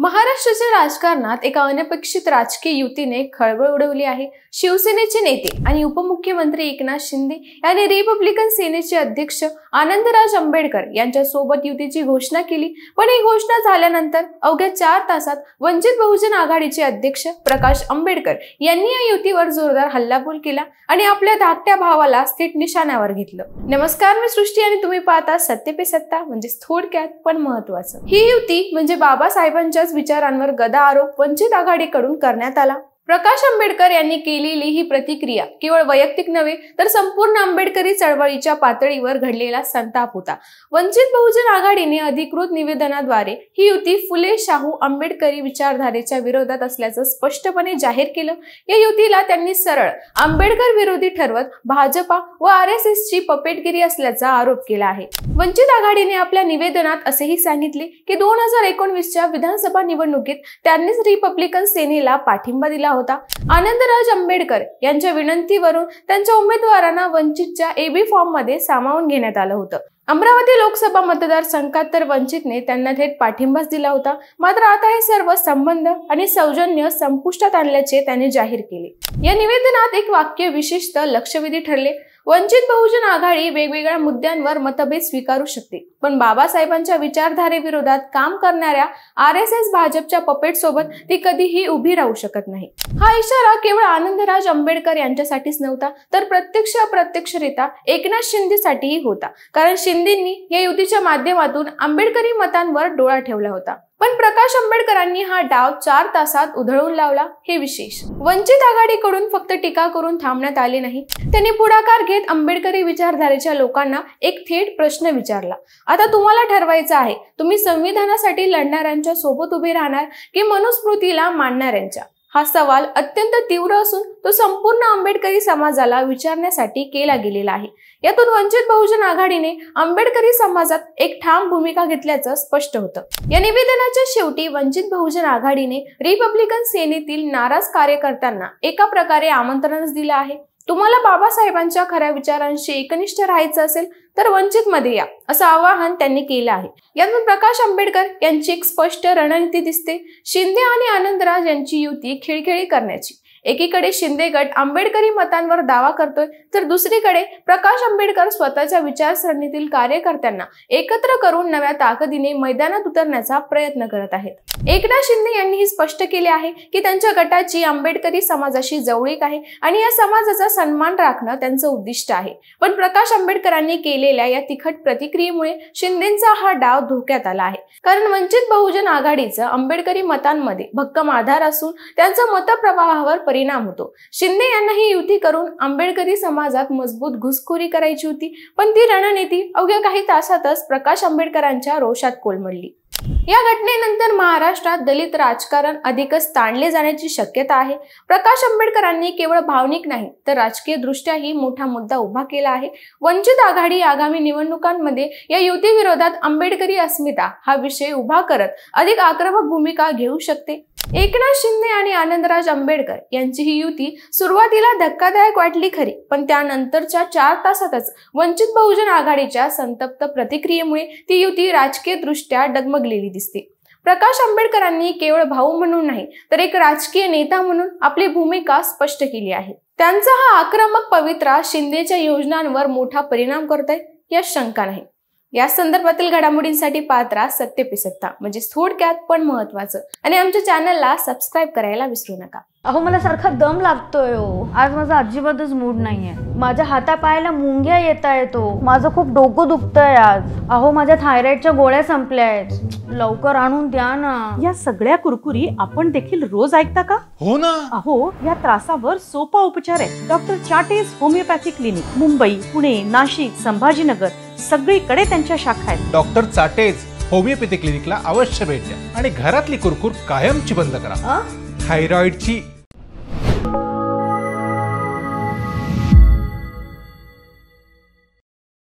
महाराष्ट्राच्या राजकारणात एका अनपेक्षित राजकीय युतीने खळबळ उडवली आहे। शिवसेनेचे नेते आणि उपमुख्यमंत्री एकनाथ शिंदे यांनी रिपब्लिकन सेनेचे अध्यक्ष आनंदराज आंबेडकर यांच्या सोबत युतीची घोषणा केली। पण ही घोषणा झाल्यानंतर अवघ्या 4 तासात वंचित बहुजन आघाडीचे अध्यक्ष प्रकाश आंबेडकर यांनी या युतीवर जोरदार हल्लाबोल केला आणि आपल्या धाकट्या भावाला थेट निशाण्यावर घेतलं। नमस्कार, मी सृष्टी आणि तुम्ही पाहता सत्य पे सत्ता, म्हणजे थोडक्यात पण महत्त्वाचं। ही युती म्हणजे बाबासाहेबांच्या विचारांवर गदा आरोप वंचित आघाडीकडून करण्यात आला। प्रकाश आंबेडकर यांनी केलेली ही प्रतिक्रिया केवळ वैयक्तिक नव्हे तर संपूर्ण आंबेडकरी चळवळीच्या पातळीवर घडलेला संताप होता। वंचित बहुजन आघाडीने अधिकृत निवेदनाद्वारे ही युती फुले शाहू आंबेडकरी विचारधारेच्या विरोधात असल्याचं स्पष्टपणे जाहीर केलं। या युतीला त्यांनी सरळ आंबेडकर विरोधी ठरवत भाजपा व RSS ची पपेटगिरी असल्याचा आरोप केला आहे। वंचित आघाडीने आपल्या निवेदनात असेही सांगितले की 2019च्या विधानसभा निवडणुकीत त्यांनीच रिपब्लिकन सेनेला पाठिंबा दिला होता। आनंदराज आंबेडकर यांच्या विनंतीवरून त्यांच्या उमेदवारांना वंचितच्या AB फॉर्म मध्ये सामावून घेण्यात आलं होतं। अमरावती लोकसभा मतदारसंघात तर वंचितने त्यांना थेट पाठिंबाच दिला होता। मात्र आता हे सर्व संबंध आणि सौजन्य संपुष्टात आणल्याचे त्यांनी जाहीर केले। या निवेदनात एक वाक्य विशिष्ट लक्षवेधी ठरले। वंचित बहुजन आघाडी वेगवेगळ्या मुद्द्यांवर मतभेद स्वीकारू शकते, पण बाबासाहेबांच्या विचारधारेविरोधात काम करणाऱ्या RSS भाजपच्या पपेट सोबत ती कधीही उभी राहू शकत नाही। हा इशारा केवळ आनंदराज आंबेडकर यांच्यासाठीच नव्हता, तर प्रत्यक्ष अप्रत्यक्षरित्या एकनाथ शिंदेसाठीही होता। कारण शिंदेंनी या युतीच्या माध्यमातून आंबेडकरी मतांवर डोळा ठेवला होता। पण प्रकाश आंबेडकरांनी हा डाव 4 तासात उधळून लावला, हे विशेष। वंचित आघाडीकडून फक्त टीका करून थांबण्यात आले नाही, त्यांनी पुढाकार घेत आंबेडकरी विचारधारेच्या लोकांना एक थेट प्रश्न विचारला। आता तुम्हाला ठरवायचं आहे, तुम्ही संविधानासाठी लढणाऱ्यांच्या सोबत उभे राहणार की मनुस्मृतीला मानणाऱ्यांच्या? हा सवाल अत्यंत तीव्र असून तो संपूर्ण आंबेडकरी समाजाला विचारण्यासाठी केला गेलेला आहे। यातून वंचित बहुजन आघाडीने आंबेडकरी समाजात एक ठाम भूमिका घेतल्याचं स्पष्ट होतं। या निवेदनाच्या शेवटी वंचित बहुजन आघाडीने रिपब्लिकन सेनेतील नाराज कार्यकर्त्यांना एका प्रकारे आमंत्रणच दिलं आहे। तुम्हाला बाबासाहेबांच्या खऱ्या विचारांशी एकनिष्ठ राहायचं असेल तर वंचित मध्ये या, असं आवाहन त्यांनी केलं आहे। यातून प्रकाश आंबेडकर यांची एक स्पष्ट रणनीती दिसते। शिंदे आणि आनंदराज यांची युती खिळखिळी करण्याची। एकीकडे शिंदे गट आंबेडकरी मतांवर दावा करतोय, तर दुसरीकडे प्रकाश आंबेडकर स्वतःच्या विचारसरणीतील कार्यकर्त्यांना एकत्र करून नव्या ताकदीने मैदानात उतरण्याचा प्रयत्न करत आहेत। एकनाथ शिंदे यांनीही स्पष्ट केले आहे की त्यांच्या गटाची आंबेडकरी समाजाशी जवळीक आहे आणि या समाजाचा सन्मान राखणं त्यांचं उद्दिष्ट आहे। पण प्रकाश आंबेडकरांनी केलेल्या या तिखट प्रतिक्रियेमुळे शिंदेंचा हा डाव धोक्यात आला आहे। कारण वंचित बहुजन आघाडीचं आंबेडकरी मतांमध्ये भक्कम आधार असून त्यांचा मतप्रवाहावर परिणाम होतो। शिंदे यांना ही युती करून आंबेडकरी समाजात मजबूत घुसखोरी करायची होती, पण ती रणनीती अवघ्या काही तासातच प्रकाश आंबेडकरांच्या रोषात कोलमडली। या घटनेनंतर महाराष्ट्रात दलित राजकारण अधिकच ताणले जाण्याची शक्यता आहे। प्रकाश आंबेडकरांनी केवळ भावनिक नाही तर राजकीय दृष्ट्याही मोठा मुद्दा उभा केला आहे। वंचित आघाडी आगामी निवडणुकांमध्ये या युती विरोधात आंबेडकरी अस्मिता हा विषय उभा करत अधिक आक्रमक भूमिका घेऊ शकते। एकनाथ शिंदे आणि आनंदराज आंबेडकर यांची ही युती सुरुवातीला धक्कादायक वाटली खरी, पण त्यानंतरच्या 4 तासातच वंचित बहुजन आघाडीच्या संतप्त प्रतिक्रियेमुळे ती युती राजकीय दृष्ट्या डगमगलेली दिसते। प्रकाश आंबेडकरांनी केवळ भाऊ म्हणून नाही तर एक राजकीय नेता म्हणून आपली भूमिका स्पष्ट केली आहे। त्यांचा हा आक्रमक पवित्रा शिंदेच्या योजनांवर मोठा परिणाम करतोय यात शंका नाही। या संदर्भातील घडामोडींसाठी पाहत राहा सत्य पे सत्ता, म्हणजे थोडक्यात पण महत्त्वाचं। आणि आमच्या चॅनलला सबस्क्राईब करायला विसरू नका। अहो, मला सारखा दम लागतोय हो। आज माझा अजिबातच मूड नाहीये। माझ्या हातापायाला मुंग्या येतायत हो। माझं खूप डोकं दुखतंय आज। अहो, माझ्या थायरॉइडच्या गोळ्या संपल्यात, लवकर आणून द्या ना। या सगळ्या कुरकुरी आपण देखील रोज ऐकता का? हो ना। अहो, या त्रासावर सोपा उपचार आहे। डॉक्टर चाटेज होमिओपॅथी क्लिनिक, मुंबई, पुणे, नाशिक, संभाजीनगर सगळीकडे त्यांच्या शाखा आहेत। डॉक्टर चाटेज होमिओपॅथी क्लिनिकला अवश्य भेट द्या आणि घरातली कुरकुर कायमची बंद करा। थायरॉइडची